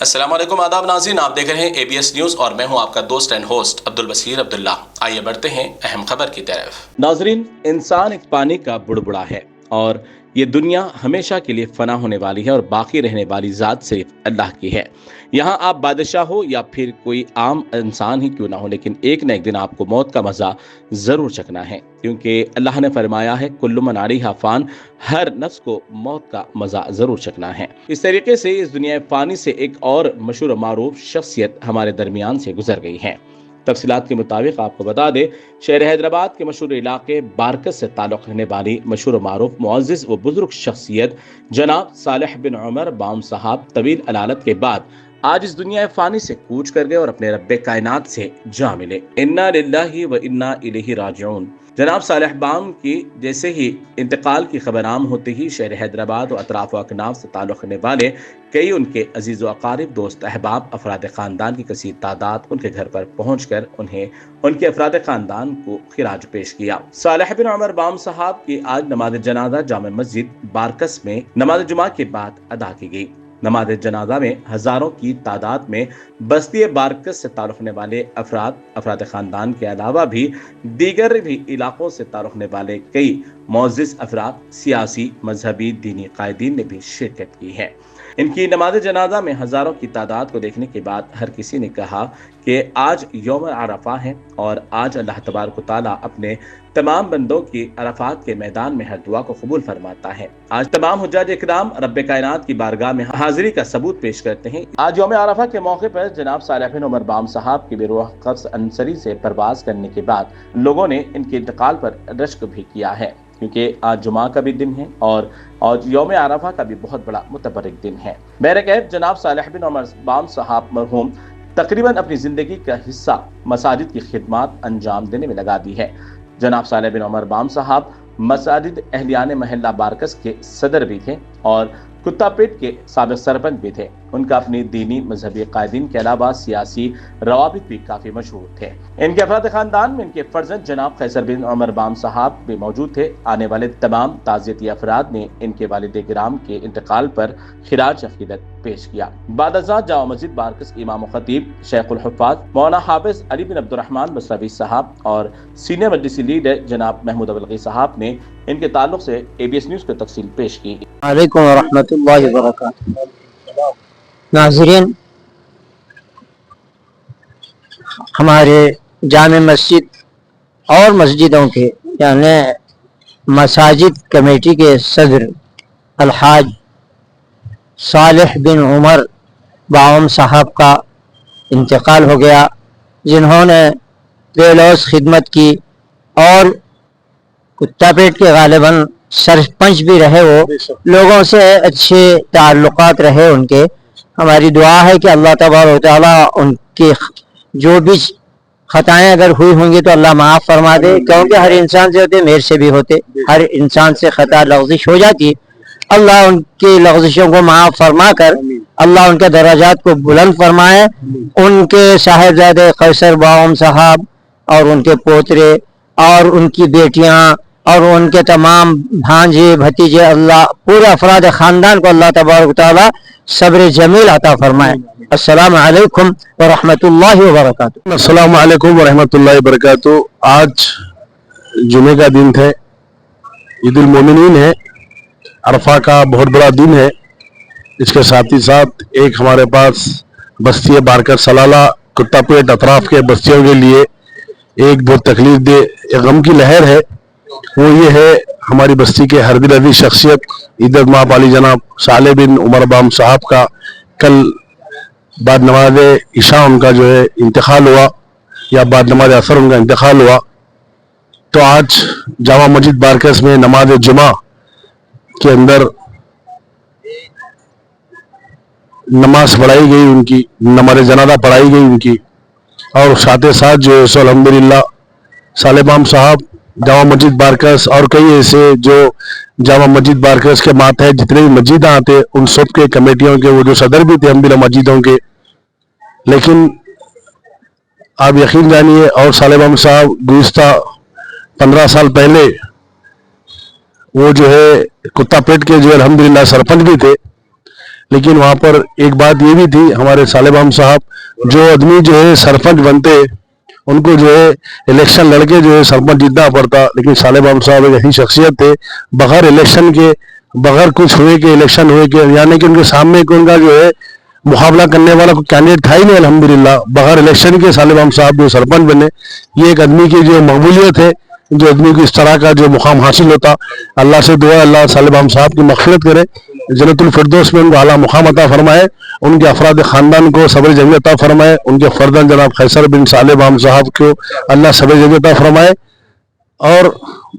अस्सलाम वालेकुम, आदाब नाज़रीन, आप देख रहे हैं ABS न्यूज़ और मैं हूं आपका दोस्त एंड होस्ट अब्दुल बसीर अब्दुल्ला। आइए बढ़ते हैं अहम खबर की तरफ। नाज़रीन, इंसान एक पानी का बुड़बुड़ा है और ये दुनिया हमेशा के लिए फना होने वाली है और बाकी रहने वाली ज़ात सिर्फ अल्लाह की है। यहाँ आप बादशाह हो या फिर कोई आम इंसान ही क्यों ना हो, लेकिन एक न एक दिन आपको मौत का मज़ा ज़रूर चखना है, क्योंकि अल्लाह ने फरमाया है कुल्लु मन अलैहा फ़ान, हर नफ्स को मौत का मज़ा ज़रूर चखना है। इस तरीके से इस दुनिया फ़ानी से एक और मशहूर मारूफ शख्सियत हमारे दरमियान से गुजर गई है। तफसीलात के मुताबिक आपको बता दें, शहर हैदराबाद के मशहूर इलाके बारकस से ताल्लुक़ रखने वाली मशहूर मारूफ मुअज़्ज़िज़ व बुजुर्ग शख्सियत जनाब सालेह बिन उमर बाम साहब तवील अलालत के बाद आज इस दुनिया फ़ानी से कूच कर गए और अपने रब्बे कायनात से जा मिले। इन्ना लिल्लाहि व इन्ना इलैहि राजिऊन। जनाब सालेह बाम की जैसे ही इंतकाल की खबर आम होते ही शहर हैदराबाद और अतराफ अकनाफ से ताल्लुक़ रखने वाले कई उनके अजीज़ व अकारिब, दोस्त, अहबाब, अफराद ख़ानदान की कसीर तादाद उनके घर पर पहुँच कर उन्हें उनके अफराद ख़ानदान को खिराज पेश किया। सालेह बिन उमर बाम साहब की आज नमाज जनाजा जामे मस्जिद बारकस में नमाज जुमा के बाद अदा की गई। नमाज जनाजा में हजारों की तादाद में बस्ती बारकस से ताल्लुक़ रखने वाले अफराद ख़ानदान के अलावा भी दीगर भी इलाकों से ताल्लुक़ रखने वाले कई मुअज़्ज़िज़ अफराद, सियासी, मजहबी, दीनी कायदीन ने भी शिरकत की है। इनकी नमाज जनाजा में हजारों की तादाद को देखने के बाद हर किसी ने कहा कि आज यौम अरफा है और आज अल्लाह तबारक व तआला अपने तमाम बंदों की अरफात के मैदान में हर दुआ को कबूल फरमाता है। आज तमाम हुज्जाज इकराम रब्बे कायनात की बारगाह में हाजिरी का सबूत पेश करते हैं। आज यौम अरफा के मौके पर जनाब सालेह बिन उमर बाम साहब की बेरुह कब्ज़ अंसरी से परवाज करने के बाद लोगों ने इनके इंतकाल पर रश्क भी किया है, क्योंकि आज जुमा का भी दिन है और यौम अरफा का भी बहुत बड़ा मुतबर्रिक दिन है। बहरकैफ जनाब सालेह बिन उमर बाम साहब मरहूम तकरीबन अपनी जिंदगी का हिस्सा मसाजिद की खिदमत अंजाम देने में लगा दी है। जनाब सालेह बिन उमर बाम साहब मसाजिद अहलियान महल्ला बारकस के सदर भी थे और कुत्तापेट के साबिक़ सरपंच भी थे। उनका अपनी दीनी मजहबी कायदीन के अलावा सियासी रवाबित भी काफी मशहूर थे। इनके अफराद खानदान में इनके फर्जंद जनाब कैसर बिन उमर बाम साहब भी मौजूद थे। आने वाले तमाम ताज़ियती अफराद ने इनके वालिद गिराम के इंतकाल पर खिराज अकीदत पेश किया। बाद अज़ान जामा मस्जिद बारकस इमाम खतीब शेखुल हुफ़्फ़ाज़ मौलाना हाफिज अली बिन अब्दुर्रहमान बसरवी साहब और सीनियर मजलिसी लीडर जनाब महमूद अवलगी साहब ने इनके ताल्लुक से ABS न्यूज़ को तफसील पेश की। वालेकुम रहमतुल्लाहि व बरकातुहू। नाज़रीन, हमारे जामे मस्जिद और मस्जिदों के यानी मसाजिद कमेटी के सदर अलहाज सालेह बिन उमर बाम साहब का इंतकाल हो गया, जिन्होंने बेलौस खिदमत की और कुत्तापेट के गालिबन सरपंच भी रहे। वो लोगों से अच्छे ताल्लुकात रहे उनके। हमारी दुआ है कि अल्लाह तबारक व तआला उनकी जो भी खताएं अगर हुई होंगी तो अल्लाह माफ़ फरमा दे, क्योंकि हर इंसान से होते, मेरे से भी होते, हर इंसान से खता लग़ज़िश हो जाती। अल्लाह उनकी लग़ज़िशों को माफ़ फरमा कर अल्लाह उनके दराजात को बुलंद फरमाए। उनके साहिबजादे कैसर बाम साहब और उनके पोतरे और उनकी बेटियां और उनके तमाम भांजे भतीजे, अल्लाह पूरे अफराद ख़ानदान को अल्लाह तबारक व तआला सब्र जमील अता फरमाए। अस्सलामु अलैकुम व रहमतुल्लाहि व बरकातुहू। अस्सलामु अलैकुम व रहमतुल्लाहि व बरकातुहू। आज जुमे का दिन है, ईद उल मोमिनीन है, अरफा का बहुत बड़ा दिन है। इसके साथ ही साथ एक हमारे पास बस्ती बारकस सलाला कुत्तापेट अतराफ के बस्तियों के लिए एक बहुत तकलीफ दे एक गम की लहर है। वो ये है, हमारी बस्ती के हर दिल अज़ीज़ शख्सियत इद्दत माप अली जनाब सालेह बिन उमर बाम साहब का कल बाद नमाज इशा उनका जो है इंतकाल हुआ, या बाद नमाज असर उनका इंतकाल हुआ। तो आज जामा मस्जिद बारकस में नमाज जुमा के अंदर नमाज पढ़ाई गई, उनकी नमाज जनाजा पढ़ाई गई उनकी, और साथ ही साथ जो है अल्हम्दुलिल्लाह सालेह बाम साहब जामा मस्जिद बारकस और कई ऐसे जो जामा मस्जिद बारकस के मातहत जितने भी मस्जिद आते उन सब के कमेटियों के वो जो सदर भी थे अल्हम्दुलिल्लाह मस्जिदों के। लेकिन आप यकीन जानिए, और सालेह बाम साहब गुज़िश्ता 15 साल पहले वो जो है कुत्तापेट के जो अल्हम्दुलिल्लाह सरपंच भी थे। لیکن وہاں پر ایک بات یہ بھی تھی، ہمارے صالح بام صاحب جو آدمی جو ہے سرپنچ بنتے ان کو جو ہے الیکشن لڑ کے جو ہے سرپنچ جیتنا پڑتا، لیکن صالح بام صاحب ایک ایسی شخصیت تھے بغیر الیکشن کے، بغیر کچھ ہوئے کہ الیکشن ہوئے کہ، یعنی کہ ان کے سامنے ان کا جو ہے مقابلہ کرنے والا کوئی کینڈیڈیٹ تھا ہی نہیں، الحمدللہ بغیر الیکشن کے صالح بام صاحب جو سرپنچ بنے. یہ ایک آدمی کی جو مقبولیت ہے، جو آدمی کو اس طرح کا جو مقام حاصل ہوتا. اللہ سے دعا اللہ صالح بام صاحب کی مغفرت کرے، جنت الفردوس میں ان کو اعلیٰ مقام عطا فرمائے، ان کے افراد خاندان کو صبر جمیع عطا فرمائے، ان کے فرزند جناب قیصر بن صالح بام صاحب کو اللہ صبر جمیع عطا فرمائے. اور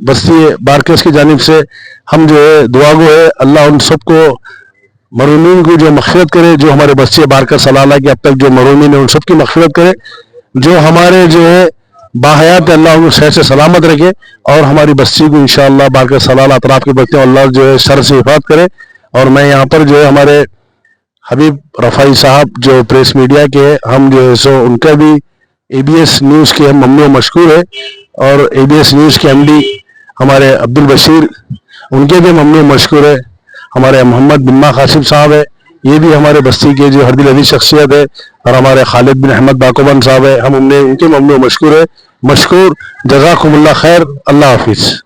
بستی بارکس کی جانب سے ہم جو ہے دعا گو ہے، اللہ ان سب کو مرحومین کو جو مغفرت کرے، جو ہمارے بستی بارکس سلالہ کے اب تک جو مرحومین ہیں ان سب کی مغفرت کرے، جو ہمارے جو ہے باحیات اللہ ان کو صحت سے سلامت رکھے، اور ہماری بستی کو انشاءاللہ بارکس سلالہ اطراف کے بچے اللہ جو ہے شر سے حفاظت کرے. اور میں یہاں پر جو ہے ہمارے حبیب رفائی صاحب جو پریس میڈیا کے ہیں، ہم جو ہے سو ان کا بھی اے بی ایس نیوز کے ہم ممنون و مشکور ہے، اور اے بی ایس نیوز کے ایم ڈی ہمارے عبدالبشیر ان کے بھی ممنون و مشکور ہے. ہمارے محمد بن قاسم صاحب ہے، یہ بھی ہمارے بستی کے جو ہردل عزیز شخصیت ہے، اور ہمارے خالد بن احمد باقوبان صاحب ہے، ہم ان کے ممنون و مشکور ہے. مشکور، جزاکم اللہ خیر، اللہ حافظ.